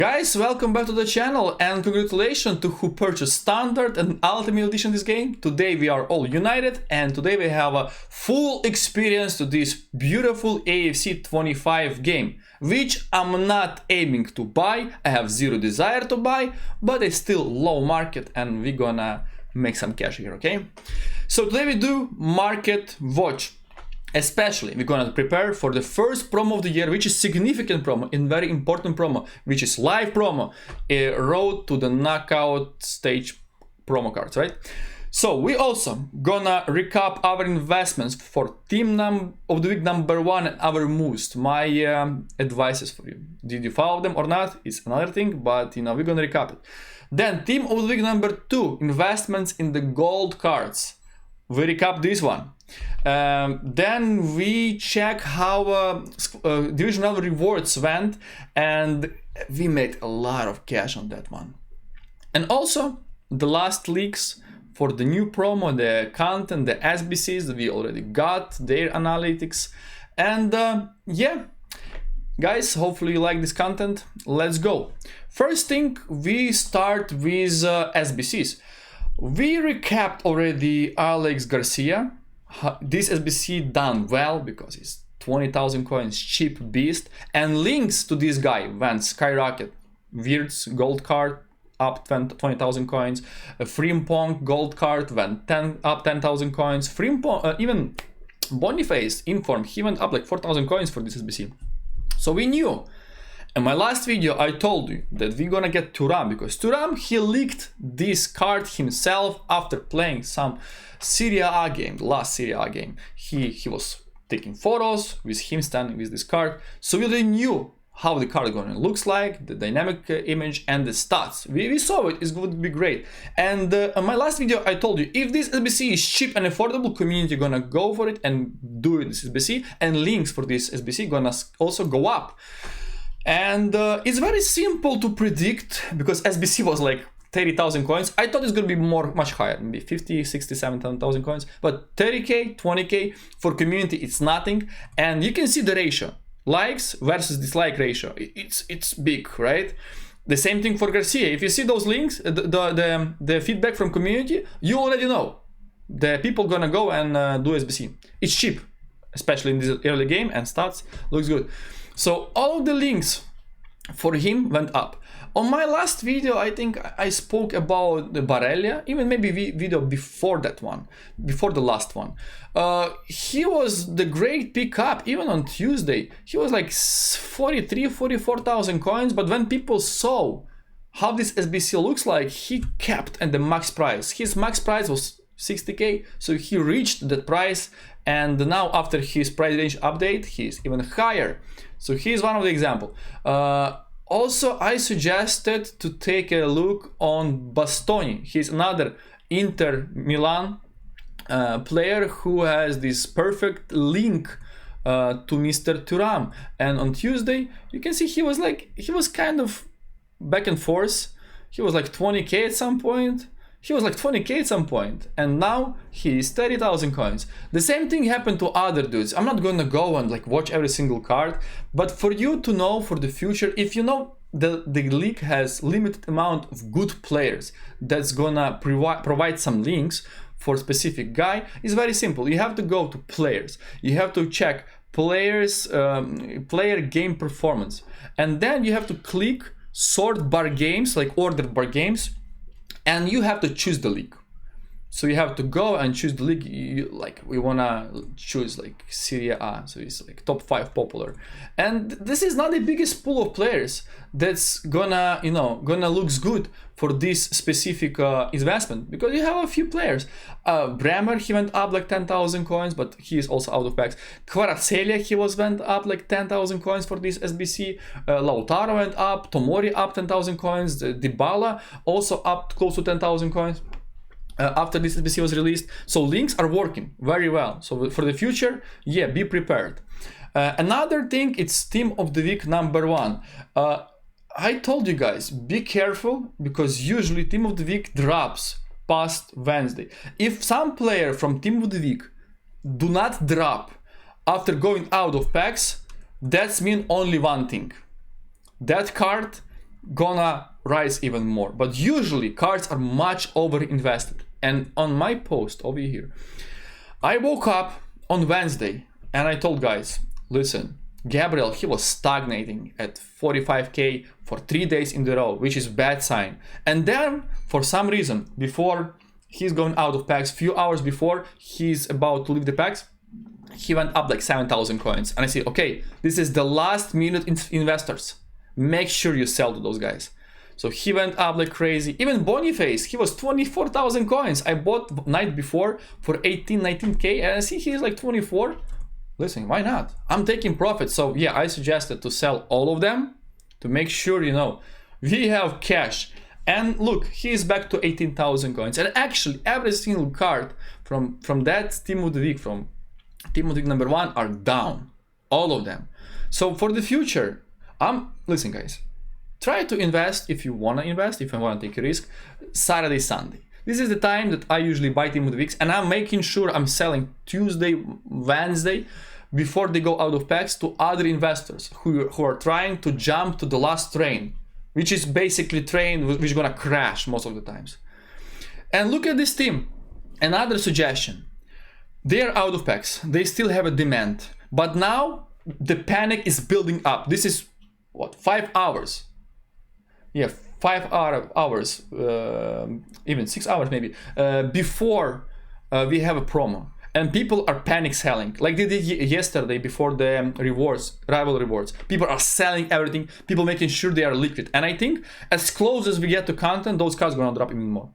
Guys, welcome back to the channel and congratulations to who purchased Standard and Ultimate Edition this game. Today we are all united and today we have a full experience to this beautiful EAFC 25 game, which I'm not aiming to buy. I have zero desire to buy, but it's still low market and we're gonna make some cash here, okay? So today we do market watch. Especially, we're gonna prepare for the first promo of the year, which is significant promo and very important promo, which is live promo, a road to the knockout stage promo cards, right? So we also gonna recap our investments for team of the week #1 and our moves. My advices for you. Did you follow them or not? It's another thing, but you know, we're gonna recap it. Then team of the week #2, investments in the gold cards. We recap this one. Then we check how divisional rewards went, and we made a lot of cash on that one. And also the last leaks for the new promo, the content, the SBCs, we already got their analytics. And yeah, guys, hopefully you like this content. Let's go. First thing, we start with SBCs. We recapped already Alex Garcia. This SBC done well because it's 20,000 coins, cheap beast, and links to this guy went skyrocket. Wirtz gold card up 20,000 coins, Frimpong gold card went up 10,000 coins. Frimpong, even Boniface Inform, he went up like 4,000 coins for this SBC. So we knew. In my last video, I told you that we're gonna get Thuram because Thuram, he leaked this card himself after playing some Serie A game, the last Serie A game. He was taking photos with him standing with this card. So we already knew how the card gonna looks like, the dynamic image and the stats. We saw it, it would be great. And in my last video, I told you, if this SBC is cheap and affordable, community gonna go for it and do this SBC, and links for this SBC gonna also go up. And it's very simple to predict because SBC was like 30,000 coins. I thought it's gonna be much higher, maybe 50, 60, 7,000 coins. But 30k, 20k for community, it's nothing. And you can see the ratio, likes versus dislike ratio. It's big, right? The same thing for Garcia. If you see those links, the feedback from community, you already know the people gonna go and do SBC. It's cheap, especially in this early game, and stats looks good. So all of the links for him went up. On my last video, I think I spoke about the Barella, even maybe video before that one, before the last one. He was the great pickup, even on Tuesday. He was like 43, 44,000 coins, but when people saw how this SBC looks like, he kept at the max price. His max price was 60k, so he reached that price, and now after his price range update, he's even higher. So he's one of the example. Also, I suggested to take a look on Bastoni. He's another Inter Milan player who has this perfect link to Mr. Thuram. And on Tuesday, you can see he was kind of back and forth. He was like 20k at some point. And now he's 30,000 coins. The same thing happened to other dudes. I'm not gonna go and like watch every single card, but for you to know for the future, if you know the league has limited amount of good players that's gonna provide some links for specific guy, is very simple. You have to go to players. You have to check players, player game performance, and then you have to click sort bar games, like ordered bar games. And you have to choose the league. So you have to go and choose the league. Like we wanna choose like Serie A, so it's like top 5 popular. And this is not the biggest pool of players that's gonna looks good for this specific investment, because you have a few players. Bremer, he went up like 10,000 coins, but he is also out of packs. Kvaratskhelia, he went up like 10,000 coins for this SBC. Lautaro went up, Tomori up 10,000 coins, Dybala also up close to 10,000 coins. After this SBC was released. So links are working very well. So for the future, yeah, be prepared. Another thing, it's team of the week #1. I told you guys, be careful, because usually team of the week drops past Wednesday. If some player from team of the week do not drop after going out of packs, that's mean only one thing. That card gonna rise even more. But usually cards are much over invested. And on my post over here, I woke up on Wednesday and I told guys, listen, Gabriel, he was stagnating at 45k for 3 days in a row, which is bad sign. And then for some reason, before he's going out of packs, few hours before he's about to leave the packs, he went up like 7,000 coins. And I said, okay, this is the last minute investors. Make sure you sell to those guys. So he went up like crazy. Even Boniface, he was 24,000 coins. I bought night before for 18, 19k, and I see he's like 24. Listen, why not? I'm taking profit. So yeah, I suggested to sell all of them to make sure, you know, we have cash. And look, he's back to 18,000 coins. And actually, every single card from that team of the week, from team of the week number 1, are down. All of them. So for the future, listen guys, try to invest if you want to invest, if you want to take a risk, Saturday, Sunday. This is the time that I usually buy team of the weeks, and I'm making sure I'm selling Tuesday, Wednesday, before they go out of packs, to other investors who are trying to jump to the last train, which is basically train which is gonna crash most of the times. And look at this team. Another suggestion. They are out of packs. They still have a demand, but now the panic is building up. This is what, 5 hours? Yeah, 5 hours, even 6 hours maybe, before we have a promo. And people are panic selling, like they did yesterday before the rewards, rival rewards. People are selling everything, people making sure they are liquid. And I think as close as we get to content, those cards are gonna drop even more.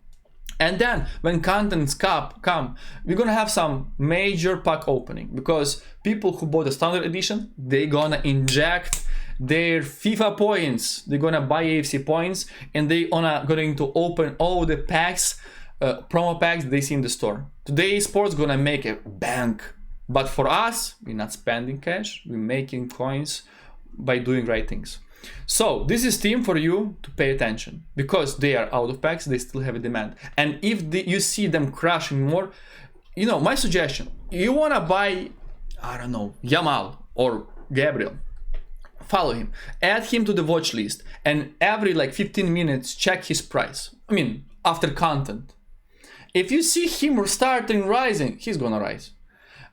And then when contents come, we're gonna have some major pack opening, because people who bought the standard edition, they're gonna inject their FIFA points, they're gonna buy EAFC points, and they going to open all the packs, promo packs they see in the store. Today sports gonna make a bank, but for us, we're not spending cash, we're making coins by doing right things. So this is team for you to pay attention, because they are out of packs, they still have a demand. And if you see them crashing more, you know, my suggestion, you wanna buy, I don't know, Yamal or Gabriel, follow him, add him to the watch list, and every like 15 minutes check his price. I mean, after content. If you see him starting rising, he's gonna rise.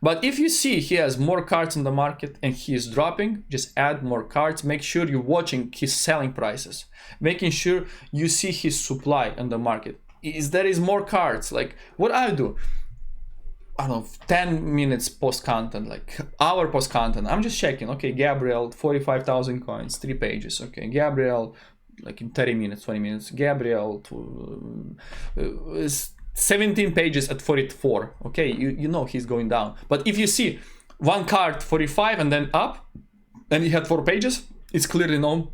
But if you see he has more cards in the market and he is dropping, just add more cards. Make sure you're watching his selling prices, making sure you see his supply in the market. There is more cards. Like what I do, I don't know, 10 minutes post content, like hour post content, I'm just checking. Okay, Gabriel, 45,000 coins, 3 pages. Okay, Gabriel, like in 30 minutes, 20 minutes. Gabriel, 17 pages at 44. Okay, you know he's going down. But if you see one card 45 and then up, and he had 4 pages, it's clearly known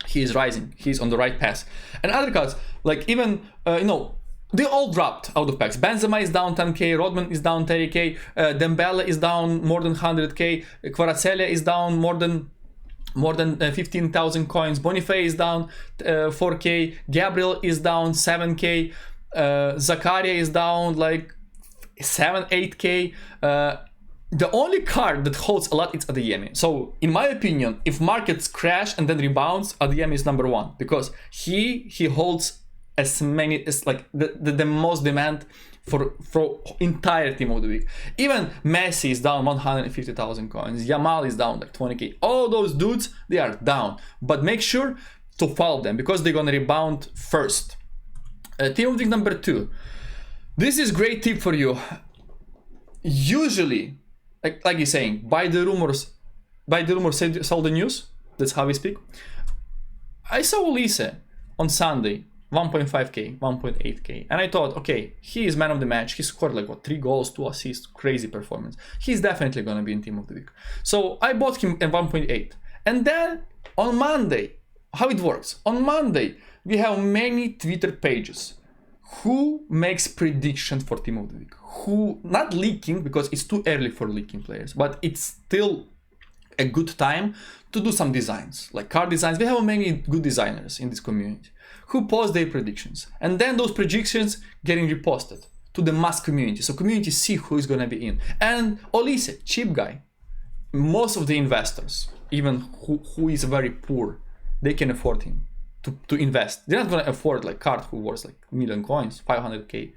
he is rising. He's on the right path. And other cards, like even you know, they all dropped out of packs. Benzema is down 10k, Rodman is down 30k, Dembele is down more than 100k, Kvaratskhelia is down more than 15,000 coins, Boniface is down 4k, Gabriel is down 7k, Zakaria is down like 7-8k. The only card that holds a lot is Adeyemi. So in my opinion, if markets crash and then rebounds, Adeyemi is number 1, because he holds as many as like the most demand for entire team of the week. Even Messi is down 150,000 coins, Yamal is down like 20k. All those dudes, they are down, but make sure to follow them, because they're gonna rebound first. Team of the week number 2. This is great tip for you. Usually, like you're saying, buy the rumors, sell the news. That's how we speak. I saw Ulisse on Sunday, 1.5k, 1.8k, and I thought, okay, he is man of the match. He scored like what, 3 goals, 2 assists, crazy performance. He's definitely gonna be in team of the week. So I bought him at 1.8, and then on Monday, how it works? On Monday, we have many Twitter pages who makes predictions for team of the week, who not leaking, because it's too early for leaking players, but it's still a good time to do some designs, like card designs. We have many good designers in this community who post their predictions, and then those predictions getting reposted to the mass community, so community see who is gonna be in. And Ulisse, cheap guy, most of the investors, even who is very poor, they can afford him to invest. They're not gonna afford like card who worth like a million coins, 500k,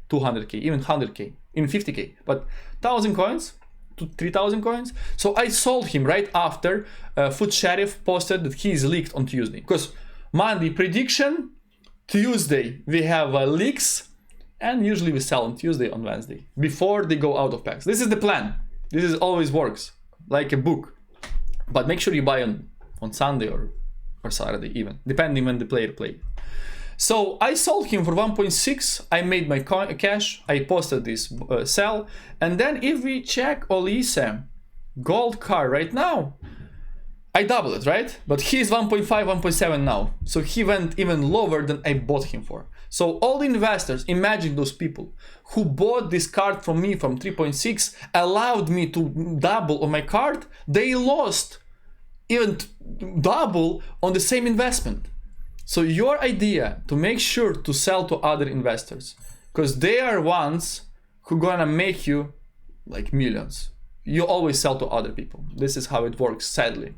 200k, even 100k, even 50k, but 1,000 coins to 3,000 coins. So I sold him right after Food Sheriff posted that he is leaked on Tuesday. Because Monday prediction, Tuesday we have leaks, and usually we sell on Tuesday, on Wednesday, before they go out of packs. This is the plan. This is always works, like a book. But make sure you buy on Sunday or Saturday even, depending when the player played. So I sold him for 1.6, I made my cash, I posted this sell, and then if we check Olise gold card right now, I doubled it, right? But he's 1.5, 1.7 now, so he went even lower than I bought him for. So all the investors, imagine those people who bought this card from me from 3.6, allowed me to double on my card, they lost even double on the same investment. So your idea to make sure to sell to other investors, because they are ones who gonna make you like millions. You always sell to other people. This is how it works, sadly.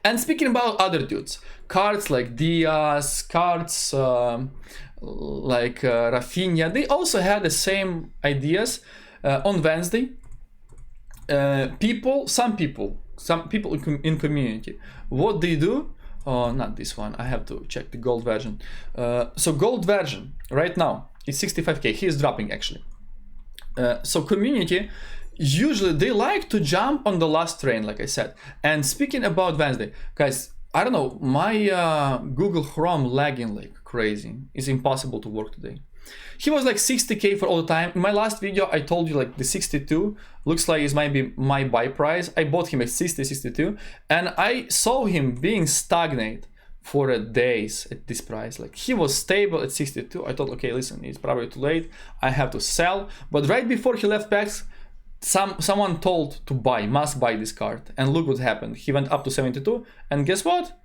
And speaking about other dudes, cards like Diaz, cards like Rafinha, they also had the same ideas on Wednesday. Some people in community, what they do. Oh, not this one. I have to check the gold version. So gold version right now is 65k. He is dropping actually. So community, usually they like to jump on the last train, like I said. And speaking about Wednesday, guys, I don't know, my Google Chrome lagging like crazy. It's impossible to work today. He was like 60k for all the time. In my last video, I told you like the 62 looks like it might be my buy price. I bought him at 60, 62, and I saw him being stagnant for days at this price. Like he was stable at 62. I thought, okay, listen, it's probably too late. I have to sell. But right before he left packs, someone told to buy, must buy this card. And look what happened. He went up to 72, and guess what?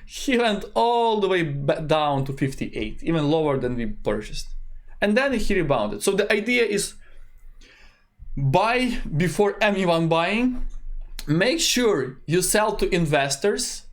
He went all the way back down to 58, even lower than we purchased. And then he rebounded. So the idea is buy before anyone buying. Make sure you sell to investors.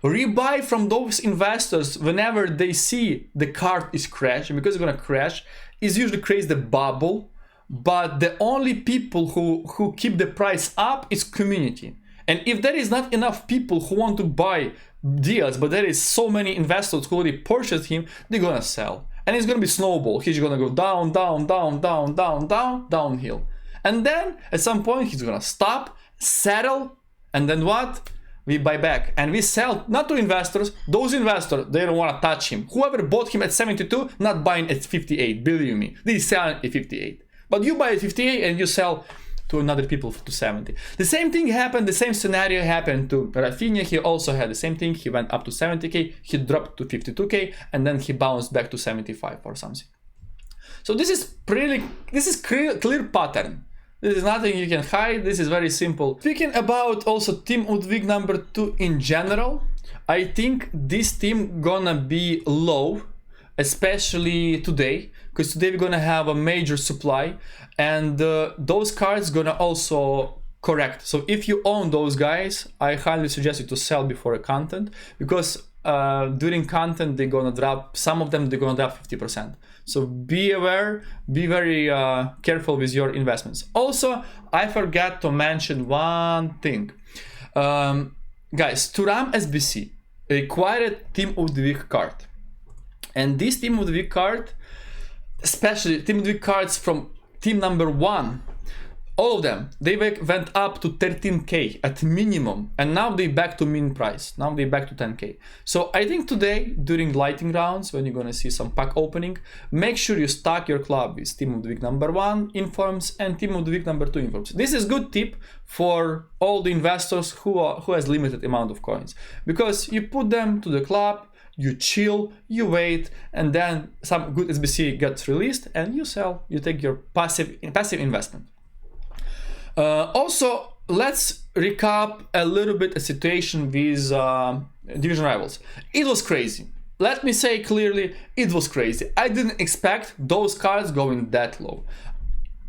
Rebuy from those investors whenever they see the card is crashing, because it's gonna crash. It usually creates the bubble. But the only people who keep the price up is community. And if there is not enough people who want to buy deals, but there is so many investors who already purchased him, they're gonna sell. And it's gonna be snowball. He's gonna go down, down, down, down, down, down, downhill. And then at some point he's gonna stop, settle, and then what? We buy back and we sell not to investors. Those investors, they don't want to touch him. Whoever bought him at 72, not buying at 58, believe me. They sell at 58. But you buy at 58 and you sell to another people to 70. The same thing happened, the same scenario happened to Rafinha. He also had the same thing. He went up to 70k, he dropped to 52k, and then he bounced back to 75 or something. So this is clear pattern. This is nothing you can hide. This is very simple. Speaking about also team of the week number 2 in general, I think this team gonna be low, especially today, because today we're gonna have a major supply, and those cards gonna also correct. So if you own those guys, I highly suggest you to sell before a content, because during content they're gonna drop, some of them they're gonna drop 50%. So be aware, be very careful with your investments. Also, I forgot to mention one thing. Guys, Turam SBC required Team of the Week card. And this Team of the Week card, especially Team of the Week cards from team number 1, all of them, they went up to 13k at minimum, and now they back to min price. Now they back to 10k. So I think today, during lighting rounds, when you're gonna see some pack opening, make sure you stock your club with Team of the Week number 1 informs and Team of the Week number 2 informs. This is good tip for all the investors who has limited amount of coins, because you put them to the club, you chill, you wait, and then some good SBC gets released and you sell. You take your passive investment. Also, let's recap a little bit a situation with division rivals. It was crazy. Let me say clearly, it was crazy. I didn't expect those cards going that low.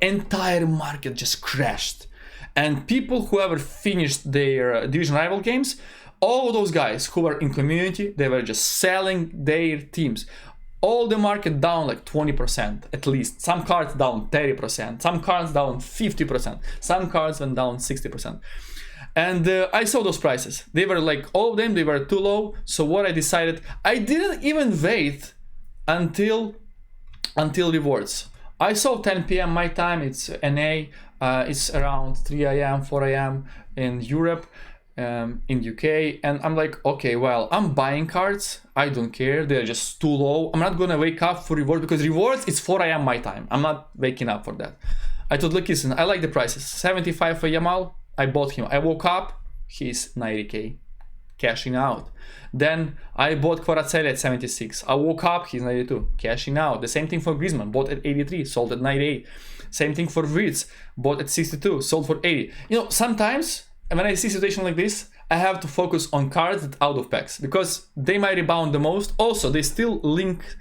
Entire market just crashed. And people who ever finished their division rival games All those guys who were in community, they were just selling their teams. All the market down like 20% at least. Some cards down 30%, some cards down 50%, some cards went down 60%. And I saw those prices. They were like, all of them, they were too low. So what I decided, I didn't even wait until rewards. I saw 10 p.m. my time, it's NA, it's around 3 a.m., 4 a.m. in Europe. In UK, and I'm like, okay, well, I'm buying cards, I don't care, they're just too low. I'm not gonna wake up for rewards, because rewards it's 4 a.m. my time. I'm not waking up for that. I told, look, listen, I like the prices. 75 for Yamal, I bought him. I woke up, he's 90k, cashing out. Then I bought Kvaratskhelia at 76. I woke up, he's 92, cashing out. The same thing for Griezmann, bought at 83, sold at 98. Same thing for Wirtz, bought at 62, sold for 80. You know, sometimes when I see a situation like this, I have to focus on cards that out of packs, because they might rebound the most. Also, they still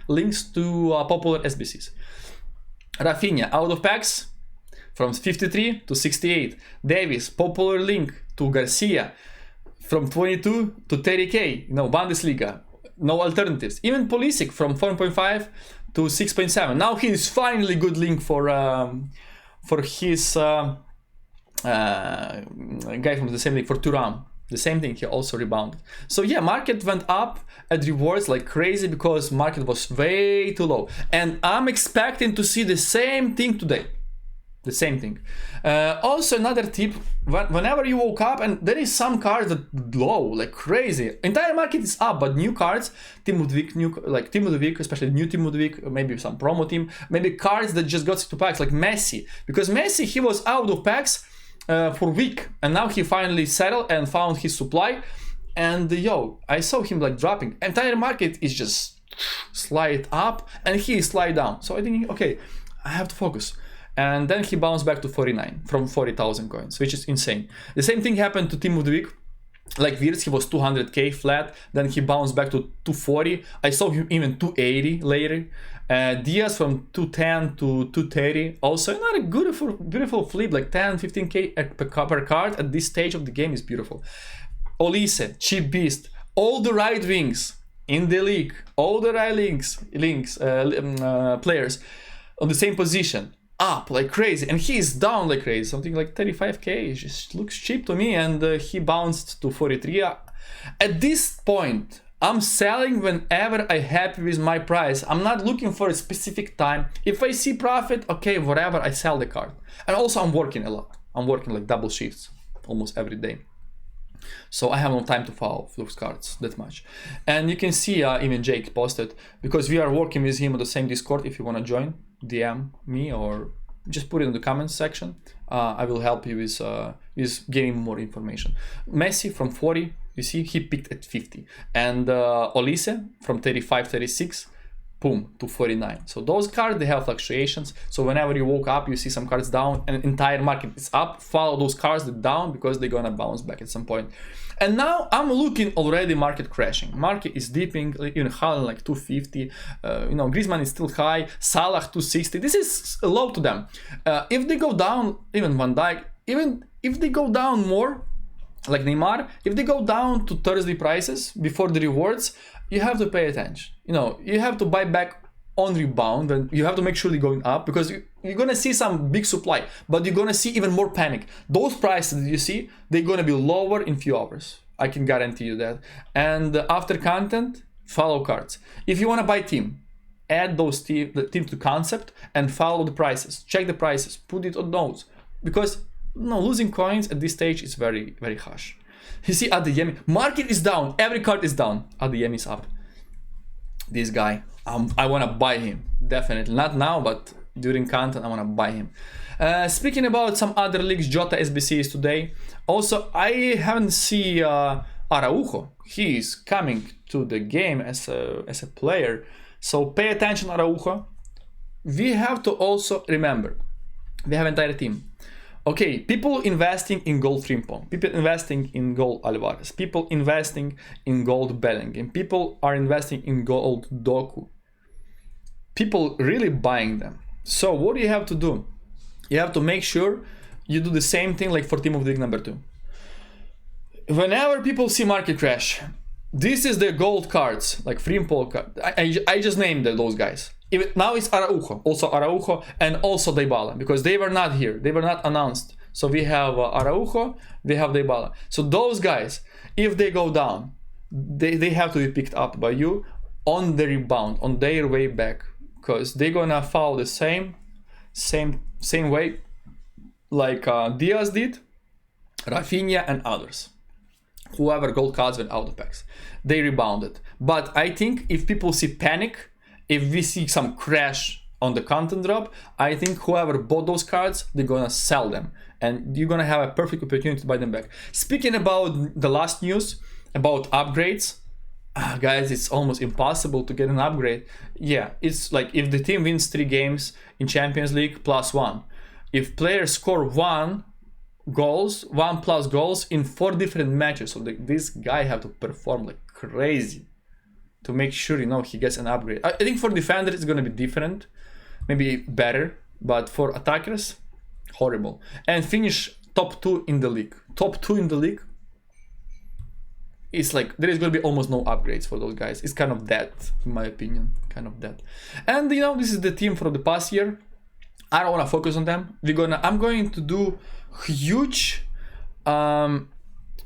links to popular SBCs. Rafinha, out of packs, from 53 to 68. Davis, popular link to Garcia, from 22 to 30k. You know, Bundesliga, no alternatives. Even Pulisic from 4.5 to 6.7. Now he is finally good link for his guy from the same league, for Thuram. The same thing, he also rebounded. So yeah, market went up at rewards like crazy, because market was way too low. And I'm expecting to see the same thing today. The same thing. Also, another tip, whenever you woke up and there is some cards that low like crazy, entire market is up, but new cards, Team Ludwig, Team Ludwig, especially new Team Ludwig, maybe some promo team, maybe cards that just got to packs like Messi, because Messi, he was out of packs for a week, and now he finally settled and found his supply. And yo, I saw him like dropping. Entire market is just slide up and he slide down. So I think, okay, I have to focus. And then he bounced back to 49 from 40,000 coins, which is insane. The same thing happened to Team Ludwig. Like Wirtz, he was 200k flat, then he bounced back to 240. I saw him even 280 later. Diaz from 210 to 230. Also another beautiful flip, like 10-15k per card at this stage of the game is beautiful. Olise, cheap beast, all the right wings in the league, all the right players on the same position, up like crazy, and he is down like crazy, something like 35k. It just looks cheap to me, and he bounced to 43. At this point, I'm selling whenever I'm happy with my price. I'm not looking for a specific time. If I see profit, okay, whatever, I sell the card. And also I'm working a lot. I'm working like double shifts almost every day. So I have no time to follow those cards that much. And you can see even Jake posted, because we are working with him on the same Discord. If you want to join, DM me or just put it in the comments section. I will help you with getting more information. Messi from 40, you see, he picked at 50. And Olise from 35, 36, boom, to 49. So those cards, they have fluctuations. So whenever you woke up, you see some cards down and entire market is up, follow those cards that down, because they're gonna bounce back at some point. And now I'm looking already market crashing. Market is dipping, even Haaland like 250. You know, Griezmann is still high. Salah 260. This is low to them. If they go down, even Van Dijk, even if they go down more, like Neymar, if they go down to Thursday prices before the rewards, you have to pay attention. You know, you have to buy back on rebound, and you have to make sure they're going up, because you're gonna see some big supply, but you're gonna see even more panic. Those prices that you see, they're gonna be lower in few hours. I can guarantee you that. And after content, follow cards. If you wanna buy team, add those team to concept and follow the prices. Check the prices, put it on those, because losing coins at this stage is very, very harsh. You see Adeyemi, market is down, every card is down, Adeyemi is up. This guy, I want to buy him, definitely. Not now, but during content, I want to buy him. Speaking about some other leagues, Jota SBC is today. Also, I haven't seen Araujo. He is coming to the game as a player. So pay attention, Araujo. We have to also remember, we have an entire team. Okay, people investing in gold Frimpong, people investing in gold Alvarez, people investing in gold Bellingham, people are investing in gold Doku. People really buying them. So what do you have to do? You have to make sure you do the same thing like for Team of the League number 2. whenever people see market crash, this is the gold cards, like Frimpol card. I just named those guys. Now it's Araujo, and also Dybala, because they were not here. They were not announced. So we have Araujo, we have Dybala. So those guys, if they go down, they have to be picked up by you on the rebound, on their way back, because they're gonna follow the same way like Diaz did, Rafinha and others. Whoever gold cards went out of packs, they rebounded. But I think if people see panic, if we see some crash on the content drop, I think whoever bought those cards, they're gonna sell them, and you're gonna have a perfect opportunity to buy them back. Speaking about the last news about upgrades, guys, it's almost impossible to get an upgrade. Yeah, it's like if the team wins 3 games in Champions League +1. If players score 1 plus goals in 4 different matches, so this guy have to perform like crazy to make sure, he gets an upgrade. I think for defenders it's gonna be different, maybe better, but for attackers, horrible. And finish top 2 in the league. Top 2 in the league, it's like there is going to be almost no upgrades for those guys. It's kind of dead, in my opinion, kind of dead. And this is the team for the past year. I don't want to focus on them. I'm going to do huge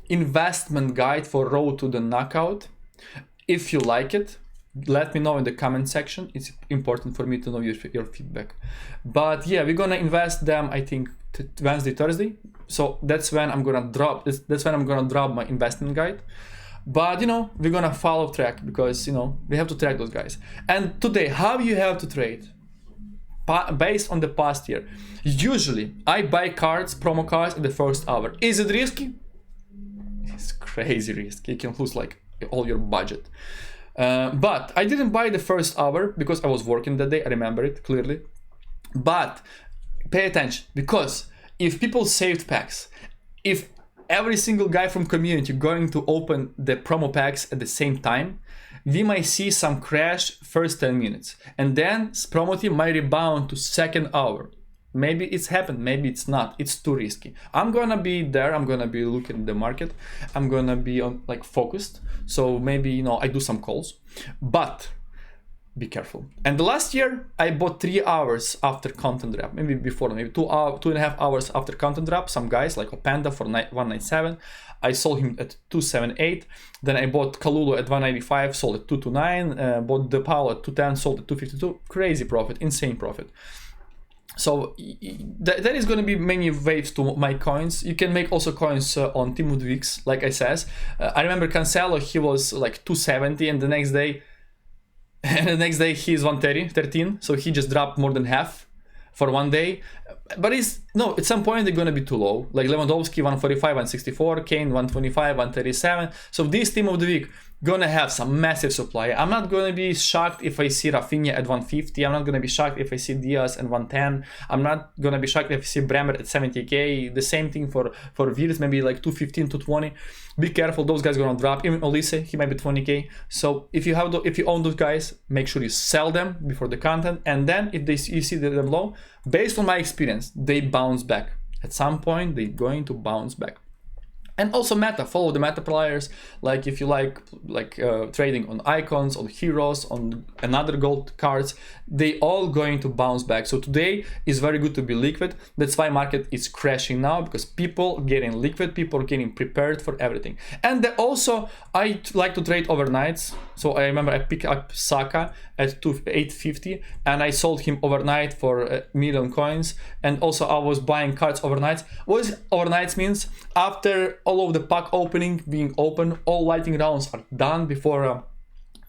investment guide for road to the knockout. If you like it, let me know in the comment section. It's important for me to know your feedback. But yeah, we're gonna invest them, I think, Wednesday, Thursday. So that's when I'm gonna drop. That's when I'm gonna drop my investment guide. But we're gonna follow track, because we have to track those guys. And today, how you have to trade based on the past year. Usually, I buy cards, promo cards in the first hour. Is it risky? It's crazy risky. You can lose like all your budget. But I didn't buy the first hour because I was working that day. I remember it clearly. But pay attention, because if people saved packs, if every single guy from community going to open the promo packs at the same time, we might see some crash first 10 minutes, and then promo team might rebound to second hour. Maybe it's happened, maybe it's not. It's too risky. I'm gonna be there. I'm gonna be looking at the market. I'm gonna be focused. So maybe I do some calls, but be careful. And the last year I bought 3 hours after content drop, maybe before, maybe 2.5 hours after content drop. Some guys like Openda for 197. I sold him at 278. Then I bought Kalulu at 195, sold at 229. Bought DePaul at 210, sold at 252. Crazy profit, insane profit. So there is going to be many waves to my coins. You can make also coins on Team of the Weeks, like I says. I remember Cancelo, he was like 270, and the next day he's 113. So he just dropped more than half for one day. But at some point they're going to be too low. Like Lewandowski 145, 164, Kane 125, 137. So this Team of the Week gonna have some massive supply. I'm not gonna be shocked if I see Rafinha at 150. I'm not gonna be shocked if I see Diaz at 110. I'm not gonna be shocked if I see Bremer at 70k. The same thing for Virus, maybe like 215, 220. Be careful, those guys gonna drop. Even Olise, he might be 20k. So if you own those guys, make sure you sell them before the content. And then if you see them low, based on my experience, they bounce back. At some point, they're going to bounce back. And also meta, follow the meta players. Like if you like trading on icons, on heroes, on another gold cards, they all going to bounce back. So today is very good to be liquid. That's why market is crashing now, because people getting liquid, people getting prepared for everything. And also I like to trade overnights. So I remember I picked up Saka at 850 and I sold him overnight for 1 million coins. And also I was buying cards overnight. What overnights means? After all of the pack opening being open, all lighting rounds are done before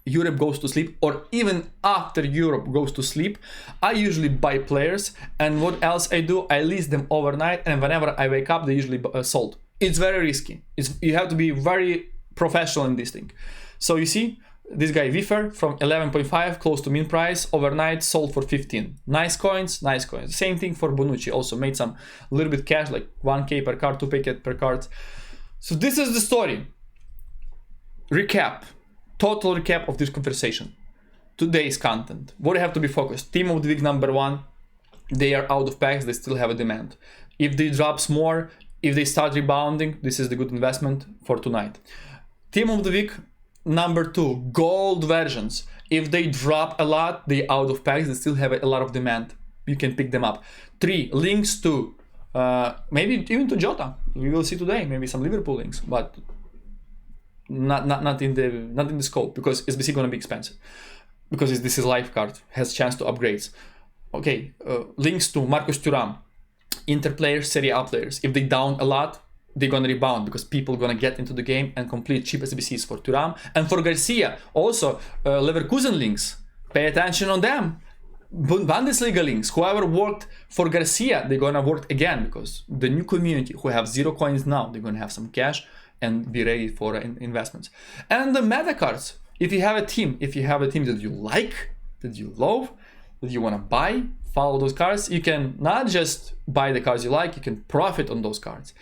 Europe goes to sleep, or even after Europe goes to sleep. I usually buy players, and what else I do? I list them overnight, and whenever I wake up, they usually sold. It's very risky. You have to be very professional in this thing. So you see, this guy Wiffer from 11.5, close to min price, overnight sold for 15. Nice coins, nice coins. Same thing for Bonucci, also made some little bit cash, like 1k per card, 2k per card. So this is the story. Recap, total recap of this conversation. Today's content. What I have to be focused. Team of the week number 1. They are out of packs, they still have a demand. If they drops more, if they start rebounding, this is the good investment for tonight. Team of the week, number 2, gold versions. If they drop a lot, they out of packs, they still have a lot of demand. You can pick them up. 3, links to, maybe even to Jota. We will see today, maybe some Liverpool links, but not in the scope, because SBC gonna be expensive. Because this is life card, has chance to upgrades. Okay, links to Marcus Thuram, Inter players, Serie A players. If they down a lot, they're gonna rebound because people gonna get into the game and complete cheap SBCs for Thuram and for Garcia. Also, Leverkusen links. Pay attention on them. Bundesliga links. Whoever worked for Garcia, they're gonna work again because the new community who have 0 coins now, they're gonna have some cash and be ready for investments. And the meta cards. If you have a team that you like, that you love, that you wanna buy, follow those cards. You can not just buy the cards you like, you can profit on those cards.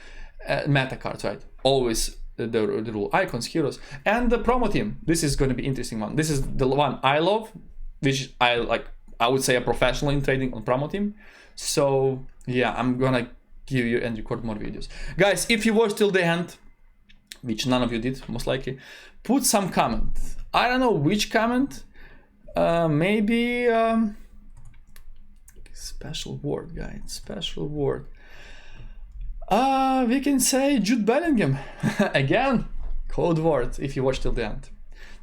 Meta cards, right? Always the rule, icons, heroes, and the promo team. This is going to be interesting one. This is the one I love, which I like. I would say a professional in trading on promo team. So yeah, I'm gonna give you and record more videos, guys. If you watched till the end, which none of you did, most likely, put some comment. I don't know which comment. Maybe special word, guys. Special word. We can say Jude Bellingham. Again, code word if you watch till the end.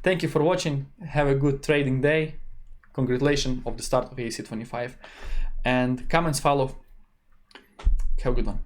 Thank you for watching. Have a good trading day. Congratulations of the start of EAFC 25. And comments follow. Have a good one.